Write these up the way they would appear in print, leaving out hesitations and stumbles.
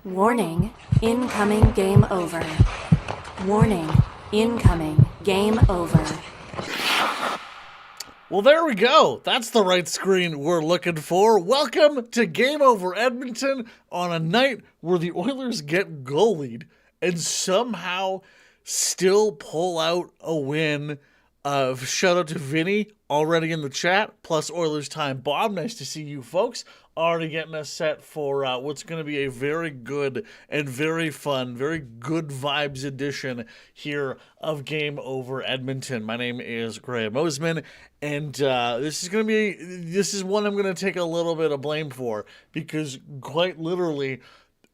Warning, incoming game over. Warning, incoming game over. Well, there we go. That's the right screen we're looking for. Welcome to Game Over Edmonton on a night where the Oilers get goalied and somehow still pull out a win. Shout out to Vinny already in the chat, plus Oilers Time. Bob, nice to see you folks. Already getting us set for what's going to be a very good and very fun, very good vibes edition here of Game Over Edmonton. My name is Graham Mosimann, and this is one I'm going to take a little bit of blame for, because quite literally,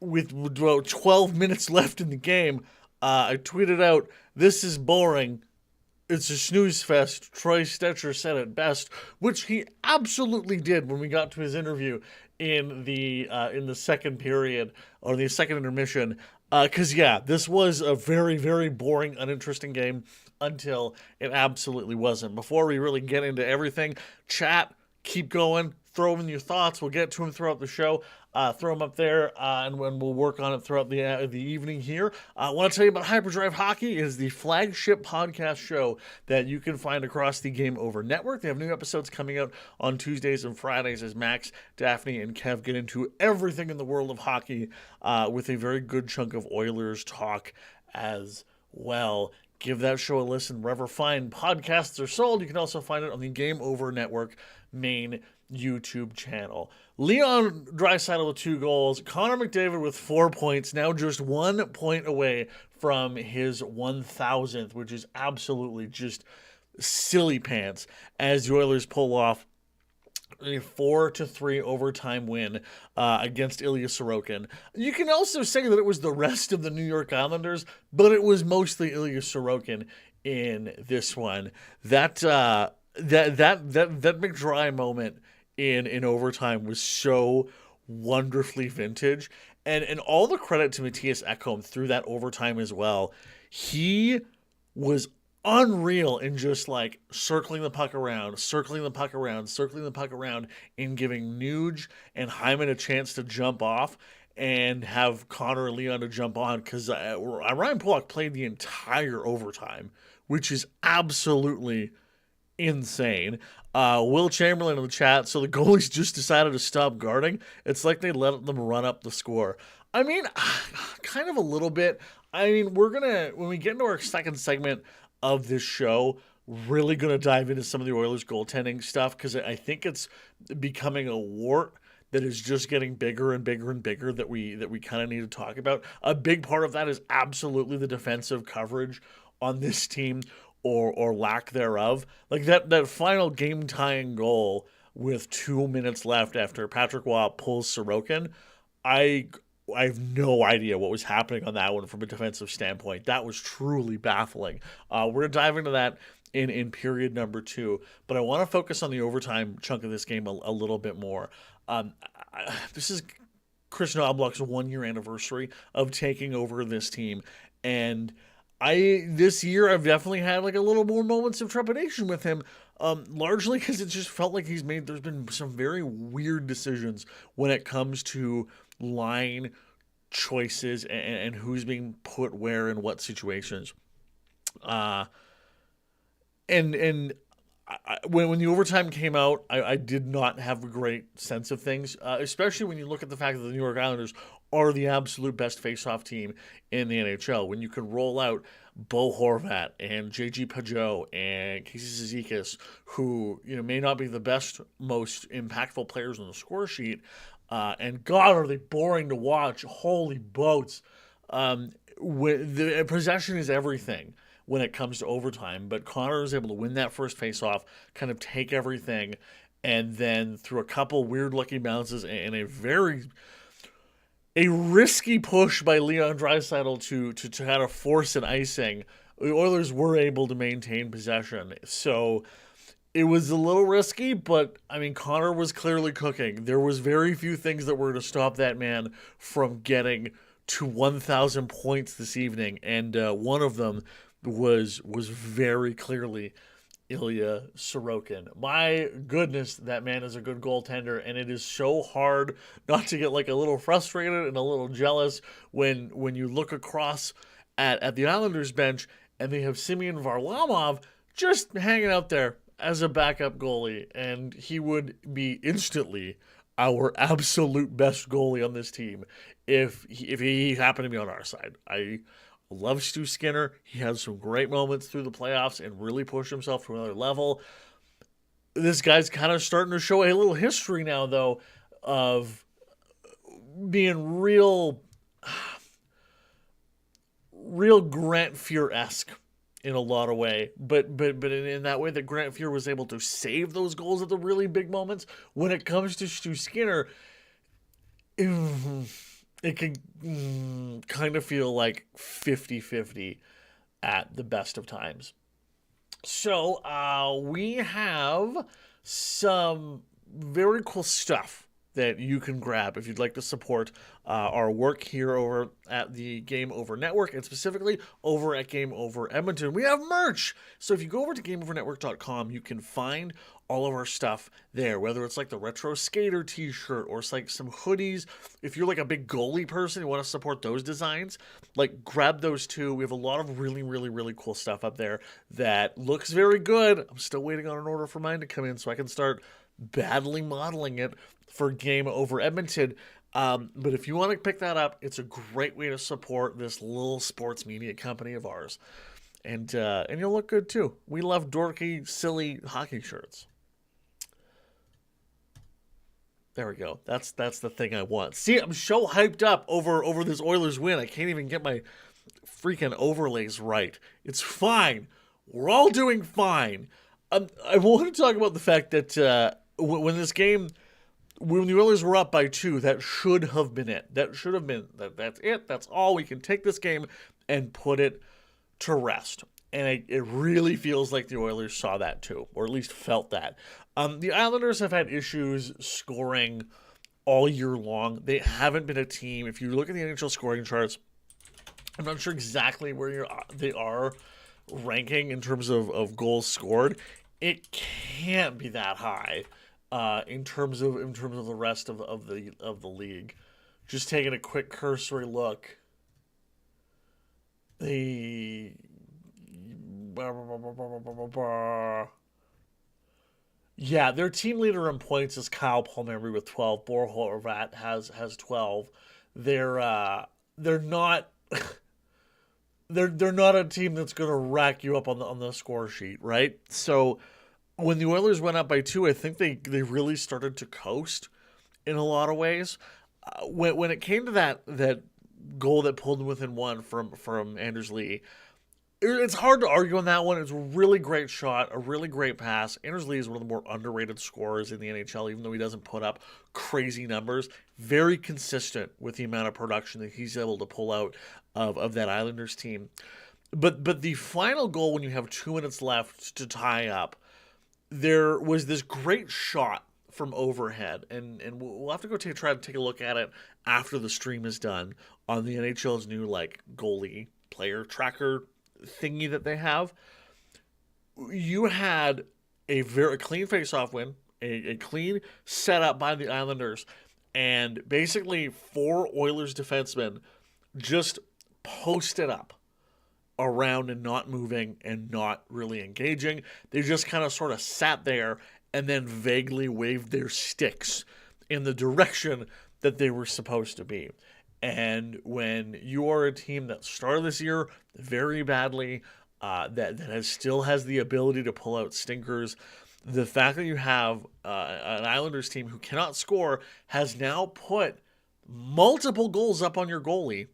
with about 12 minutes left in the game, I tweeted out, "This is boring. It's a snooze fest." Troy Stetcher said it best, which he absolutely did when we got to his interview in the second period, or the second intermission. Because this was a very, very boring, uninteresting game until it absolutely wasn't. Before we really get into everything, chat, keep going, throw in your thoughts. We'll get to them throughout the show. Throw them up there, and we'll work on it throughout the evening here. I want to tell you about Hyperdrive Hockey. It is the flagship podcast show that you can find across the Game Over Network. They have new episodes coming out on Tuesdays and Fridays as Max, Daphne, and Kev get into everything in the world of hockey with a very good chunk of Oilers talk as well. Give that show a listen wherever fine podcasts are sold. You can also find it on the Game Over Network main YouTube channel. Leon Draisaitl with 2 goals. Connor McDavid with 4 points. Now just 1 point away from his 1,000th, which is absolutely just silly pants, as the Oilers pull off a 4-3 overtime win against Ilya Sorokin. You can also say that it was the rest of the New York Islanders, but it was mostly Ilya Sorokin in this one. That McDry moment in overtime was so wonderfully vintage, and all the credit to Matthias Ekholm through that overtime as well. He was unreal in just like circling the puck around, and giving Nuge and Hyman a chance to jump off and have Connor and Leon to jump on, because Ryan Pulock played the entire overtime, which is absolutely insane. Will Chamberlain in the chat, so the goalies just decided to stop guarding. It's like they let them run up the score. I mean, kind of a little bit. I mean, when we get into our second segment of this show, really gonna dive into some of the Oilers goaltending stuff, because I think it's becoming a wart that is just getting bigger and bigger and bigger that we kind of need to talk about. A big part of that is absolutely the defensive coverage on this team, or lack thereof. Like that final game-tying goal with 2 minutes left after Patrick Waugh pulls Sorokin, I have no idea what was happening on that one from a defensive standpoint. That was truly baffling. We're going to dive into that in period number 2, but I want to focus on the overtime chunk of this game a little bit more. This is Chris Knobloch's 1-year anniversary of taking over this team, and this year I've definitely had like a little more moments of trepidation with him, largely because it just felt like there's been some very weird decisions when it comes to line choices and who's being put where in what situations. When the overtime came out, I did not have a great sense of things, especially when you look at the fact that the New York Islanders are the absolute best face-off team in the NHL. When you can roll out Bo Horvat and J.G. Pajot and Casey Cizikas, who may not be the best, most impactful players on the score sheet, and God, are they boring to watch. Holy boats. The possession is everything when it comes to overtime, but Connor was able to win that first faceoff, kind of take everything, and then through a couple weird lucky bounces and a risky push by Leon Draisaitl to kind of force an icing, the Oilers were able to maintain possession. So it was a little risky, but I mean, Connor was clearly cooking. There was very few things that were to stop that man from getting to 1,000 points this evening, and one of them was very clearly Ilya Sorokin. My goodness, that man is a good goaltender, and it is so hard not to get like a little frustrated and a little jealous when you look across at the Islanders bench and they have Semyon Varlamov just hanging out there as a backup goalie, and he would be instantly our absolute best goalie on this team if he happened to be on our side. I love Stu Skinner. He has some great moments through the playoffs and really pushed himself to another level. This guy's kind of starting to show a little history now, though, of being real Grant Fuhr-esque in a lot of way, but in that way that Grant Fuhr was able to save those goals at the really big moments. When it comes to Stu Skinner, it can kind of feel like 50-50 at the best of times. So we have some very cool stuff that you can grab if you'd like to support our work here over at the Game Over Network, and specifically over at Game Over Edmonton. We have merch! So if you go over to GameOverNetwork.com, you can find all of our stuff there, whether it's like the Retro Skater t-shirt or it's like some hoodies. If you're like a big goalie person, you want to support those designs, like grab those too. We have a lot of really, really, really cool stuff up there that looks very good. I'm still waiting on an order for mine to come in so I can start badly modeling it for Game Over Edmonton. But if you want to pick that up, it's a great way to support this little sports media company of ours. And you'll look good too. We love dorky, silly hockey shirts. There we go. That's the thing I want. See, I'm so hyped up over this Oilers win. I can't even get my freaking overlays right. It's fine. We're all doing fine. I want to talk about the fact that when this game, when the Oilers were up by 2, that should have been it. That's it. That's all. We can take this game and put it to rest. And it really feels like the Oilers saw that too, or at least felt that. The Islanders have had issues scoring all year long. They haven't been a team. If you look at the NHL scoring charts, I'm not sure exactly where they are ranking in terms of goals scored. It can't be that high in terms of the rest of the league. Just taking a quick cursory look, their team leader in points is Kyle Palmieri with 12. Bo Horvat has 12. They're not they're not a team that's going to rack you up on the score sheet, right? So when the Oilers went up by 2, I think they really started to coast in a lot of ways. When it came to that goal that pulled them within 1 from Anders Lee, it's hard to argue on that one. It's a really great shot, a really great pass. Anders Lee is one of the more underrated scorers in the NHL, even though he doesn't put up crazy numbers. Very consistent with the amount of production that he's able to pull out of that Islanders team. But the final goal, when you have 2 minutes left to tie up, there was this great shot from overhead, and we'll have to go try to take a look at it after the stream is done on the NHL's new goalie player tracker thingy that they have. You had a very clean face-off win, a clean setup by the Islanders, and basically 4 Oilers defensemen just posted up around and not moving and not really engaging. They just kind of sort of sat there and then vaguely waved their sticks in the direction that they were supposed to be. And when you are a team that started this year very badly, that still has the ability to pull out stinkers, the fact that you have an Islanders team who cannot score has now put multiple goals up on your goalie,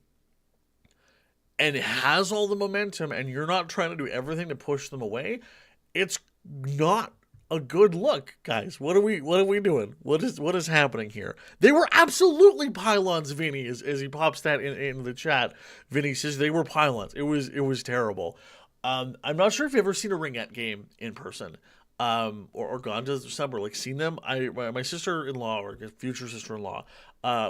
and it has all the momentum, and you're not trying to do everything to push them away. It's not a good look, guys. What are we doing? What is happening here? They were absolutely pylons, Vinny, as he pops that in the chat. Vinny says they were pylons. It was terrible. I'm not sure if you've ever seen a ringette game in person, or gone to somewhere, seen them. My sister-in-law, or future sister-in-law,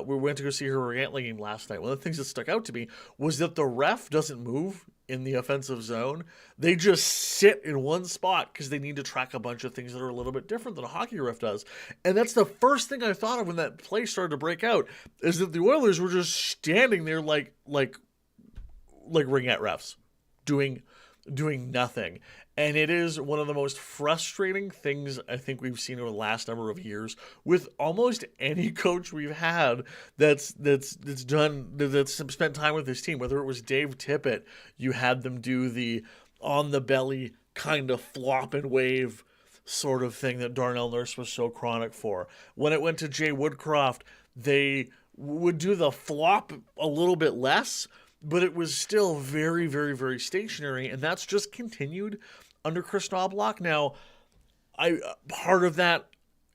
we went to go see her ringette game last night. One of the things that stuck out to me was that the ref doesn't move in the offensive zone, they just sit in one spot because they need to track a bunch of things that are a little bit different than a hockey ref does. And that's the first thing I thought of when that play started to break out, is that the Oilers were just standing there like ringette refs, doing nothing. And it is one of the most frustrating things I think we've seen over the last number of years with almost any coach we've had that's spent time with this team. Whether it was Dave Tippett, you had them do the on the belly kind of flop and wave sort of thing that Darnell Nurse was so chronic for. When it went to Jay Woodcroft, they would do the flop a little bit less, but it was still very, very, very stationary, and that's just continued under Chris Knobloch. Now, part of that,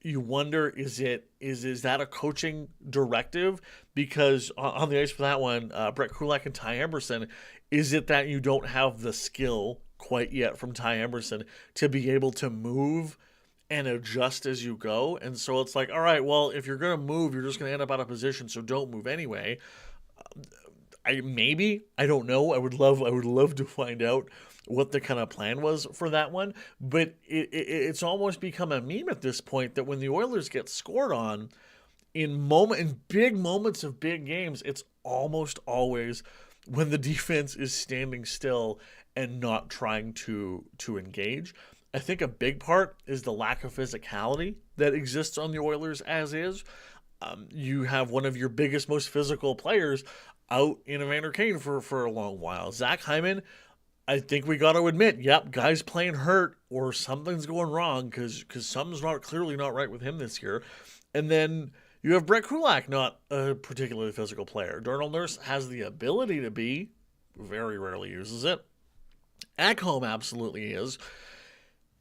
you wonder, is that a coaching directive? Because on the ice for that one, Brett Kulak and Ty Emberson, is it that you don't have the skill quite yet from Ty Emberson to be able to move and adjust as you go? And so it's like, all right, well, if you're going to move, you're just going to end up out of position, so don't move anyway. I don't know. I would love to find out what the kind of plan was for that one. But it's almost become a meme at this point that when the Oilers get scored on in big moments of big games, it's almost always when the defense is standing still and not trying to engage. I think a big part is the lack of physicality that exists on the Oilers as is. You have one of your biggest, most physical players out in Evander Kane for a long while. Zach Hyman, I think we got to admit, yep, guy's playing hurt or something's going wrong because something's clearly not right with him this year. And then you have Brett Kulak, not a particularly physical player. Darnell Nurse has the ability to be, very rarely uses it. Ekholm absolutely is.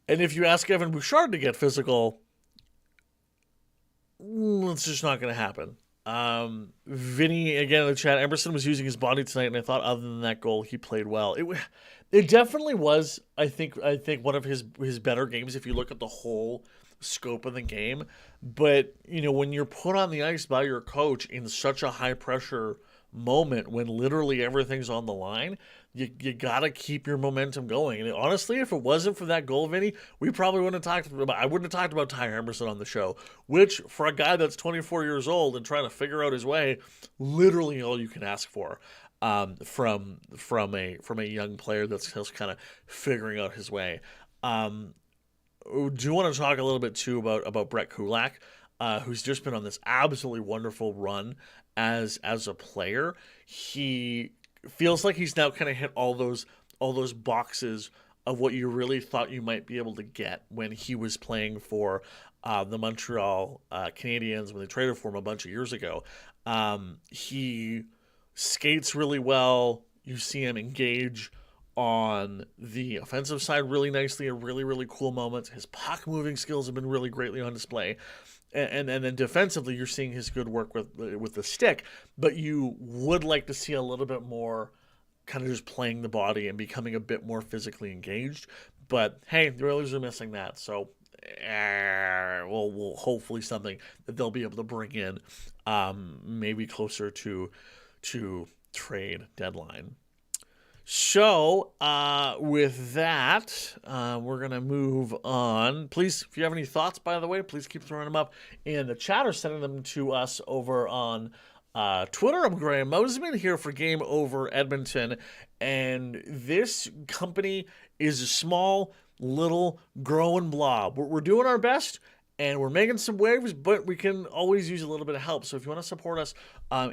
And if you ask Evan Bouchard to get physical, it's just not going to happen. Vinny, again in the chat, Emerson was using his body tonight, and I thought other than that goal, he played well. It definitely was, I think one of his better games if you look at the whole scope of the game. But, when you're put on the ice by your coach in such a high-pressure moment when literally everything's on the line, you got to keep your momentum going. And honestly, if it wasn't for that goal, Vinny, we probably wouldn't have talked about. I wouldn't have talked about Ty Emerson on the show. Which, for a guy that's 24 years old and trying to figure out his way, literally all you can ask for from a young player that's just kind of figuring out his way. Do you want to talk a little bit too about Brett Kulak, who's just been on this absolutely wonderful run as a player? He feels like he's now kind of hit all those boxes of what you really thought you might be able to get when he was playing for the Montreal Canadiens when they traded for him a bunch of years ago. He skates really well. You see him engage on the offensive side really nicely at really, really cool moments. His puck moving skills have been really greatly on display. And then defensively, you're seeing his good work with the stick, but you would like to see a little bit more kind of just playing the body and becoming a bit more physically engaged. But hey, the Oilers are missing that, so we'll hopefully something that they'll be able to bring in maybe closer to trade deadline. So, with that, we're going to move on. Please, if you have any thoughts, by the way, please keep throwing them up in the chat or sending them to us over on Twitter. I'm Graham Mosimann here for Game Over Edmonton, and this company is a small, little, growing blob. We're doing our best, and we're making some waves, but we can always use a little bit of help. So if you want to support us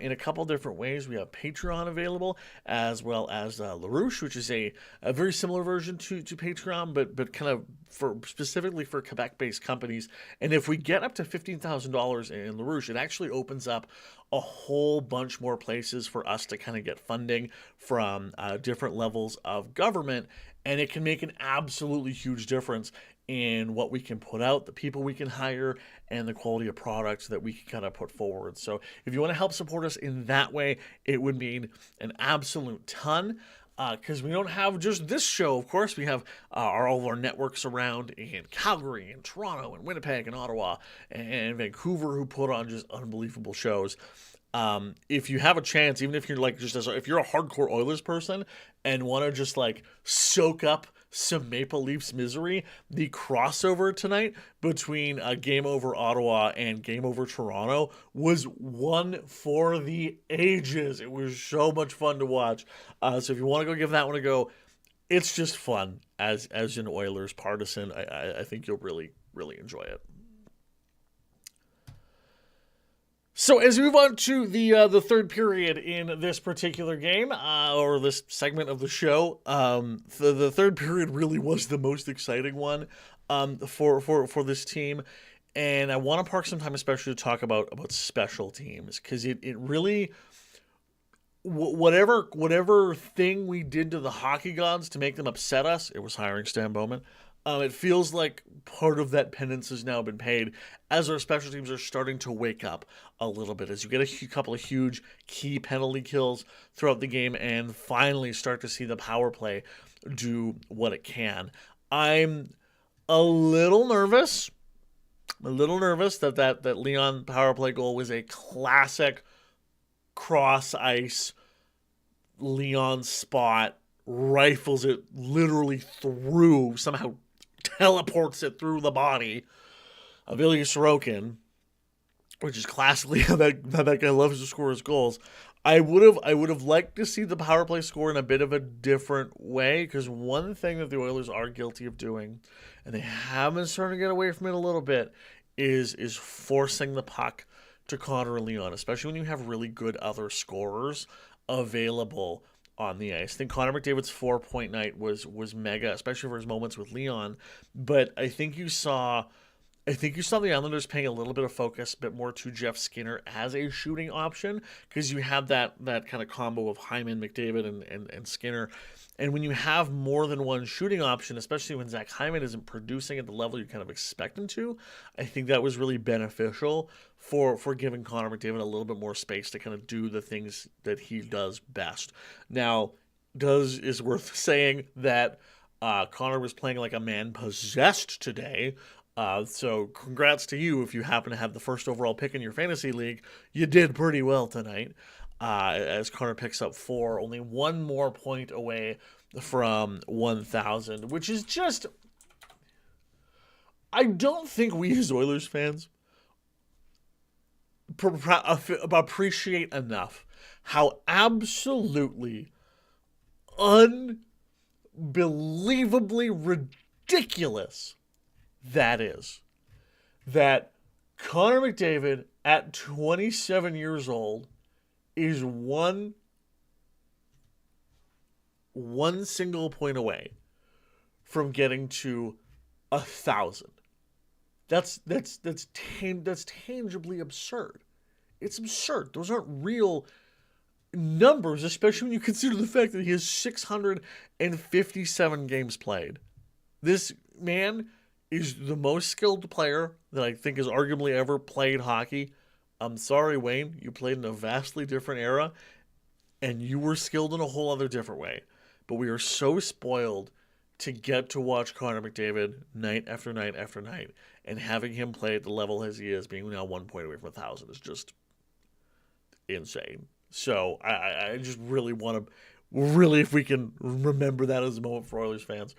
in a couple different ways, we have Patreon available, as well as LaRouche, which is a very similar version to Patreon, but kind of specifically for Quebec-based companies. And if we get up to $15,000 in LaRouche, it actually opens up a whole bunch more places for us to kind of get funding from different levels of government, and it can make an absolutely huge difference in what we can put out, the people we can hire, and the quality of products that we can kind of put forward. So if you want to help support us in that way, it would mean an absolute ton. Because we don't have just this show, of course. We have all of our networks around in Calgary and Toronto and Winnipeg and Ottawa and Vancouver who put on just unbelievable shows. If you have a chance, even if you're like if you're a hardcore Oilers person and want to just like soak up some Maple Leafs misery, the crossover tonight between Game Over Ottawa and Game Over Toronto was one for the ages. It was so much fun to watch. So if you want to go give that one a go, it's just fun as an Oilers partisan. I think you'll really enjoy it. So as we move on to the third period in this particular game, or this segment of the show, the third period really was the most exciting one for this team. And I want to park some time especially to talk about special teams, because it really, whatever thing we did to the hockey gods to make them upset us, it was hiring Stan Bowman. It feels like part of that penance has now been paid as our special teams are starting to wake up a little bit, as you get a couple of huge key penalty kills throughout the game and finally start to see the power play do what it can. I'm a little nervous that Leon power play goal was a classic cross ice Leon spot, rifles it literally through, somehow teleports it through the body of Ilya Sorokin, which is classically how that guy loves to score his goals. I would have liked to see the power play score in a bit of a different way, because one thing that the Oilers are guilty of doing, and they have been starting to get away from it a little bit, is forcing the puck to Connor and Leon, especially when you have really good other scorers available on the ice. I think Connor McDavid's 4-point night was mega, especially for his moments with Leon. But I think you saw the Islanders paying a little bit of focus, a bit more to Jeff Skinner as a shooting option, because you have that kind of combo of Hyman, McDavid, and Skinner. And when you have more than one shooting option, especially when Zach Hyman isn't producing at the level you kind of expect him to, I think that was really beneficial for giving Connor McDavid a little bit more space to kind of do the things that he does best. Now, is worth saying that Connor was playing like a man possessed today. So congrats to you if you happen to have the first overall pick in your fantasy league. You did pretty well tonight. As Connor picks up 4, only one more point away from 1,000, which is just, I don't think we as Oilers fans appreciate enough how absolutely unbelievably ridiculous that is. That Connor McDavid at 27 years old is one single point away from getting to 1,000. That's tangibly absurd. It's absurd. Those aren't real numbers, especially when you consider the fact that he has 657 games played. This man is the most skilled player that I think has arguably ever played hockey. I'm sorry, Wayne, you played in a vastly different era, and you were skilled in a whole other different way. But we are so spoiled to get to watch Connor McDavid night after night after night, and having him play at the level as he is, being now 1 point away from 1,000, is just insane. So I just really want to, if we can remember that as a moment for Oilers fans,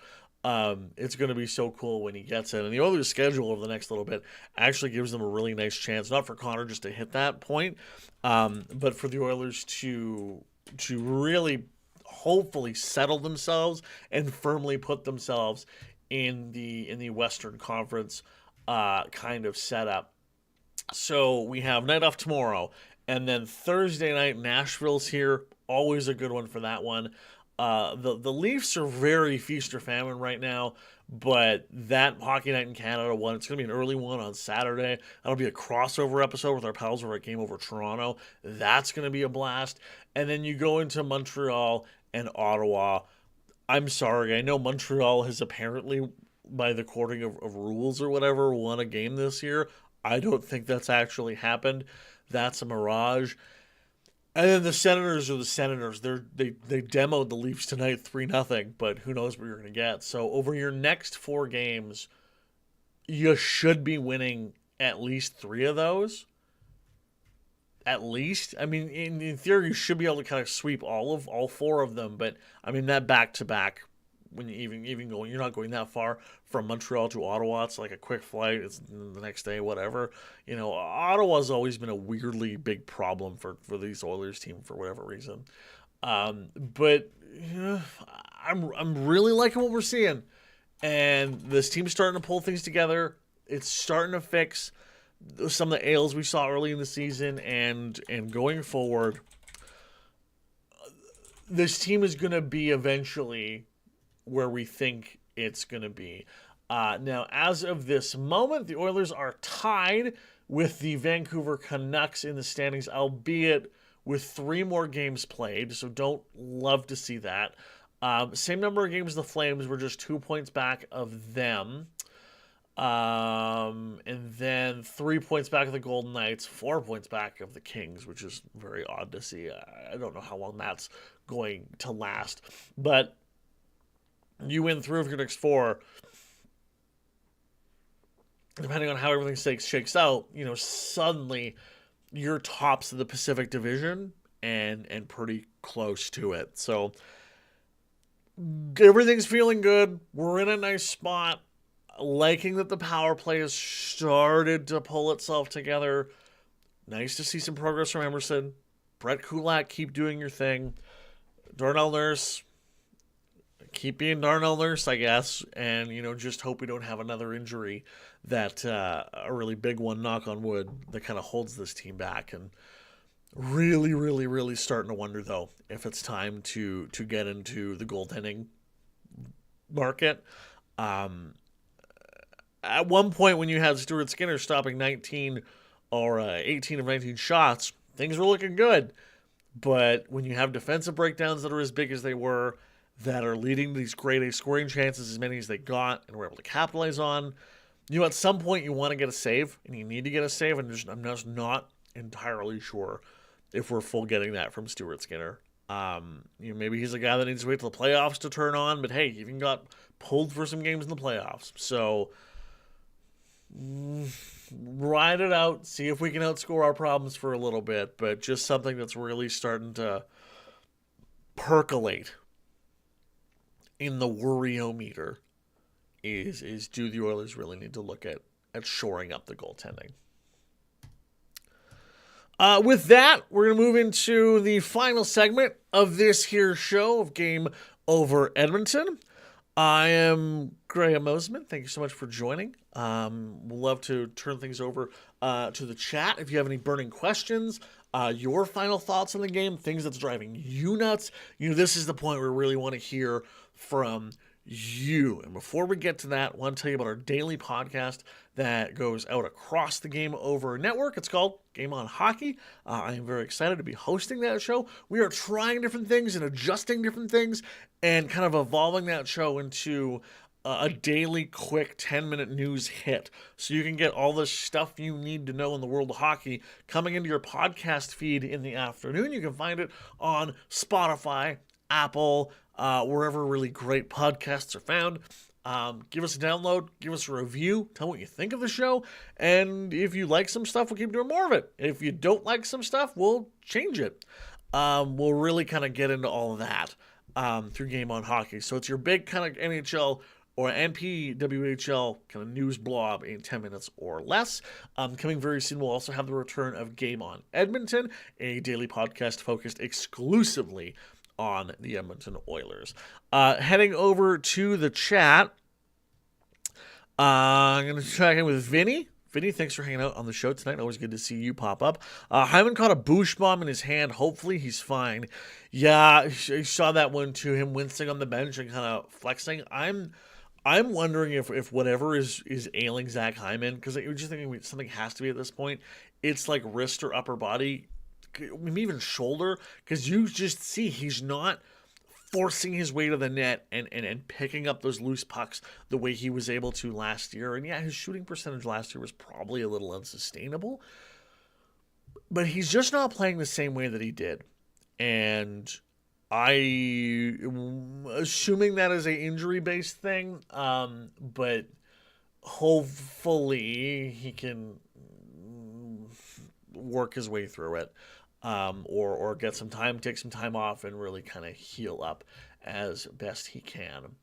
it's going to be so cool when he gets it. And the Oilers' schedule over the next little bit actually gives them a really nice chance, not for Connor just to hit that point, but for the Oilers to really hopefully settle themselves and firmly put themselves in the Western Conference kind of setup. So we have night off tomorrow, and then Thursday night, Nashville's here. Always a good one for that one. The Leafs are very feast or famine right now, but that Hockey Night in Canada one, it's going to be an early one on Saturday. That'll be a crossover episode with our pals over at Game Over Toronto. That's going to be a blast. And then you go into Montreal and Ottawa. I'm sorry, I know Montreal has apparently, by the according of rules or whatever, won a game this year. I don't think that's actually happened. That's a mirage. And then the Senators are the Senators. They demoed the Leafs tonight 3-0, but who knows what you're going to get. So over your next 4 games, you should be winning at least 3 of those. at least. I mean, in theory, you should be able to kind of sweep all four of them. But I mean, that back to back, when you even going, you're not going that far from Montreal to Ottawa. It's like a quick flight. It's the next day, whatever. Ottawa's always been a weirdly big problem for these Oilers team for whatever reason. But I'm really liking what we're seeing, and this team's starting to pull things together. It's starting to fix some of the ails we saw early in the season, and going forward, this team is going to be eventually where we think it's going to be. Now, as of this moment, the Oilers are tied with the Vancouver Canucks in the standings, albeit with 3 more games played, so don't love to see that. Same number of games the Flames, were just 2 points back of them. And then 3 points back of the Golden Knights, 4 points back of the Kings, which is very odd to see. I don't know how long that's going to last. But you win 3 of your next 4, depending on how everything shakes out, suddenly you're tops of the Pacific Division and pretty close to it. So everything's feeling good. We're in a nice spot. Liking that the power play has started to pull itself together. Nice to see some progress from Emerson. Brett Kulak, keep doing your thing. Darnell Nurse, keep being Darnell Nurse, I guess. And, just hope we don't have another injury that, a really big one, knock on wood, that kind of holds this team back. And really, really, really starting to wonder, though, if it's time to get into the goaltending market. At one point, when you had Stuart Skinner stopping 18 of 19 shots, things were looking good. But when you have defensive breakdowns that are as big as they were, that are leading to these grade A scoring chances, as many as they got and were able to capitalize on, at some point you want to get a save, and you need to get a save, and I'm just not entirely sure if we're full getting that from Stuart Skinner. Maybe he's a guy that needs to wait till the playoffs to turn on, but hey, he even got pulled for some games in the playoffs. So ride it out, see if we can outscore our problems for a little bit, but just something that's really starting to percolate in the worry-o-meter is do the Oilers really need to look at shoring up the goaltending? With that, we're going to move into the final segment of this here show of Game Over Edmonton. I am Graham Mosimann. Thank you so much for joining. We'll love to turn things over to the chat. If you have any burning questions, your final thoughts on the game, things that's driving you nuts, this is the point where we really want to hear from you. And before we get to that, I want to tell you about our daily podcast that goes out across the Game Over network. It's called Game On Hockey. I am very excited to be hosting that show. We are trying different things and adjusting different things and kind of evolving that show into a daily quick 10-minute news hit. So you can get all the stuff you need to know in the world of hockey coming into your podcast feed in the afternoon. You can find it on Spotify, Apple, wherever really great podcasts are found. Give us a download, give us a review, tell what you think of the show, and if you like some stuff, we'll keep doing more of it. If you don't like some stuff, we'll change it. We'll really kind of get into all of that through Game On Hockey. So it's your big kind of NHL or NPWHL kind of news blob in 10 minutes or less. Coming very soon, we'll also have the return of Game On Edmonton, a daily podcast focused exclusively on the Edmonton Oilers. Heading over to the chat, I'm going to check in with Vinny. Vinny, thanks for hanging out on the show tonight. Always good to see you pop up. Hyman caught a boosh bomb in his hand. Hopefully he's fine. Yeah, I saw that one too, him wincing on the bench and kind of flexing. I'm wondering if whatever is ailing Zach Hyman, because you're just thinking something has to be at this point. It's like wrist or upper body, maybe even shoulder, because you just see he's not forcing his way to the net and picking up those loose pucks the way he was able to last year. And yeah, his shooting percentage last year was probably a little unsustainable, but he's just not playing the same way that he did. And I assuming that is a injury-based thing, but hopefully he can work his way through it, or get some time, take some time off, and really kind of heal up as best he can.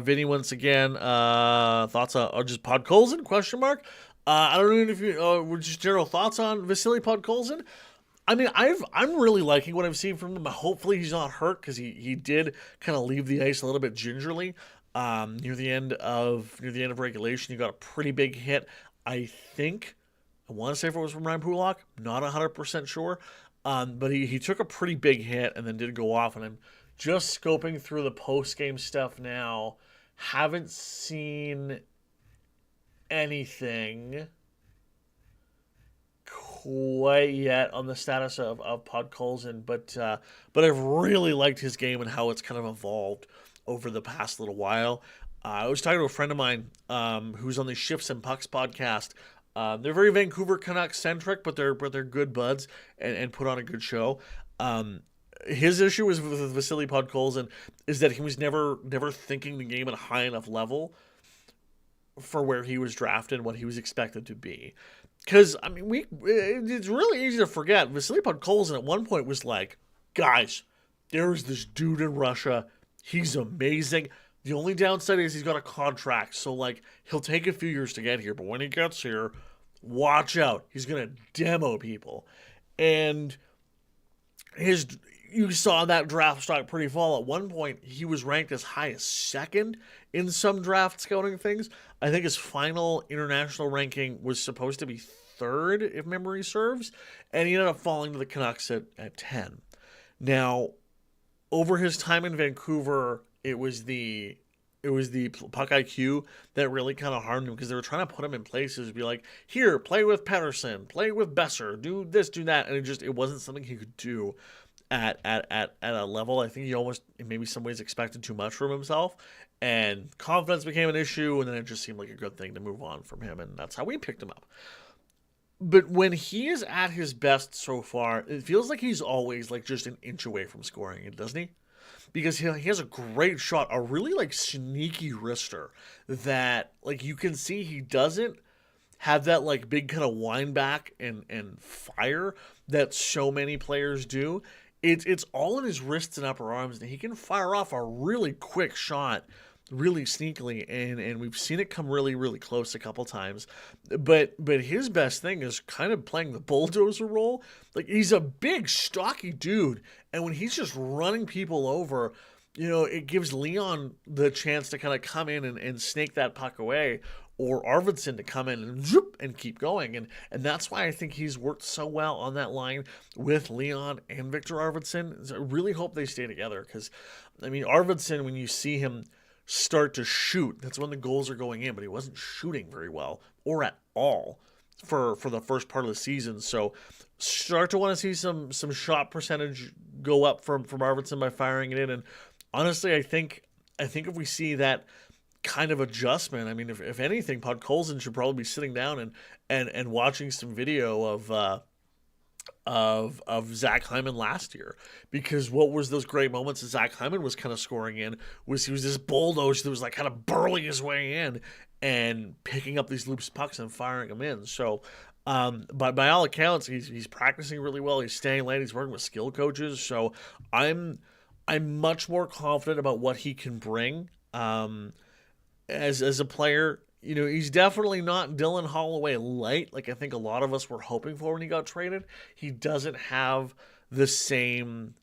Vinny once again. Thoughts on just Podkolzin? Question mark. I don't know if you just general thoughts on Vasily Podkolzin. I mean, I'm really liking what I've seen from him. Hopefully he's not hurt, because he did kind of leave the ice a little bit gingerly near the end of regulation. He got a pretty big hit. I want to say if it was from Ryan Pulock, not 100% sure. But he took a pretty big hit and then did go off. And I'm just scoping through the post game stuff now. Haven't seen anything quite yet on the status of Podkolzin, but I've really liked his game and how it's kind of evolved over the past little while. I was talking to a friend of mine who's on the Shifts and Pucks podcast. They're very Vancouver Canucks centric, but they're good buds and put on a good show. His issue with Vasily Podkolzin is that he was never thinking the game at a high enough level for where he was drafted and what he was expected to be. Because, I mean, it's really easy to forget. Vasily Podkolzin at one point was like, guys, there's this dude in Russia. He's amazing. The only downside is he's got a contract. So, like, he'll take a few years to get here. But when he gets here, watch out. He's going to demo people. And you saw that draft stock pretty fall. At one point, he was ranked as high as second in some draft scouting things. I think his final international ranking was supposed to be third, if memory serves, and he ended up falling to the Canucks at 10. Now, over his time in Vancouver, it was the puck IQ that really kind of harmed him, because they were trying to put him in places to be like, here, play with Pettersson, play with Besser, do this, do that, and it wasn't something he could do at a level. I think he almost, in maybe some ways, expected too much from himself, and confidence became an issue, and then it just seemed like a good thing to move on from him, and that's how we picked him up. But when he is at his best so far, it feels like he's always like just an inch away from scoring it, doesn't he? Because he has a great shot, a really like sneaky wrister that like you can see he doesn't have that like big kind of wind back and fire that so many players do. It's all in his wrists and upper arms, and he can fire off a really quick shot really sneakily, and we've seen it come really, really close a couple times. But his best thing is kind of playing the bulldozer role. Like, he's a big, stocky dude, and when he's just running people over, you know, it gives Leon the chance to kind of come in and snake that puck away, or Arvidsson to come in and zoop and keep going. And that's why I think he's worked so well on that line with Leon and Victor Arvidsson. So I really hope they stay together, because, I mean, Arvidsson, when you see him start to shoot, that's when the goals are going in, but he wasn't shooting very well or at all for the first part of the season. So start to want to see some shot percentage go up from Arvidsson by firing it in. And honestly, I think if we see that kind of adjustment, I mean, if anything, Podkolzin should probably be sitting down and watching some video of Zach Hyman last year, because what was those great moments that Zach Hyman was kind of scoring in was he was this bulldozer that was like kind of burrowing his way in and picking up these loose pucks and firing them in. So by all accounts, he's practicing really well. He's staying late. He's working with skill coaches. So I'm much more confident about what he can bring as a player. You know, he's definitely not Dylan Holloway light, like I think a lot of us were hoping for when he got traded. He doesn't have the same...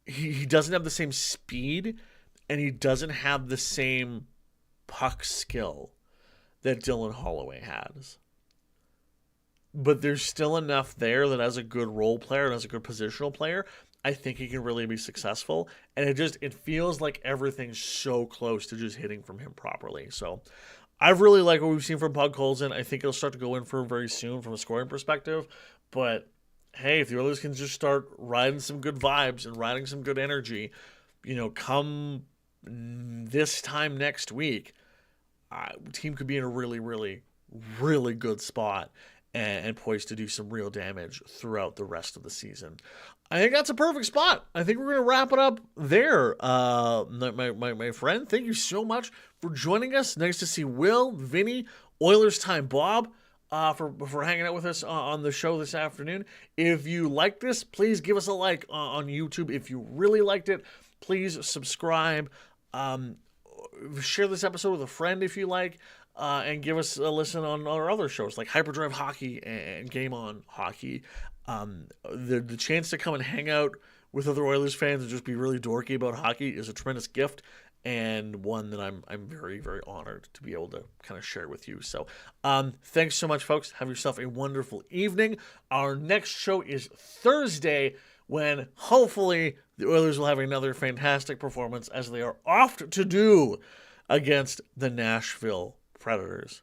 He doesn't have the same speed, and he doesn't have the same puck skill that Dylan Holloway has. But there's still enough there that as a good role player and as a good positional player, I think he can really be successful. And it feels like everything's so close to just hitting from him properly. So I've really liked what we've seen from Podkolzin. I think it'll start to go in for him very soon from a scoring perspective. But hey, if the Oilers can just start riding some good vibes and riding some good energy, you know, come this time next week, the team could be in a really, really, really good spot. and poised to do some real damage throughout the rest of the season. I think that's a perfect spot. I think we're going to wrap it up there. My friend, thank you so much for joining us. Nice to see Will, Vinny, Oilers Time Bob, for hanging out with us on the show this afternoon. If you like this, please give us a like on YouTube. If you really liked it, please subscribe. Share this episode with a friend if you like. And give us a listen on our other shows like Hyperdrive Hockey and Game On Hockey. The chance to come and hang out with other Oilers fans and just be really dorky about hockey is a tremendous gift, and one that I'm very, very honored to be able to kind of share with you. So thanks so much, folks. Have yourself a wonderful evening. Our next show is Thursday, when hopefully the Oilers will have another fantastic performance, as they are oft to do against the Nashville Predators.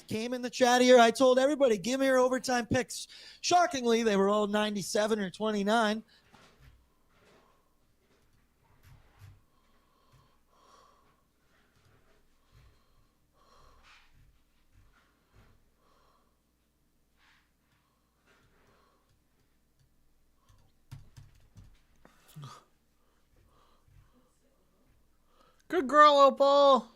Came in the chat here. I told everybody, give me your overtime picks. Shockingly, they were all 97 or 29. Good girl, Opal.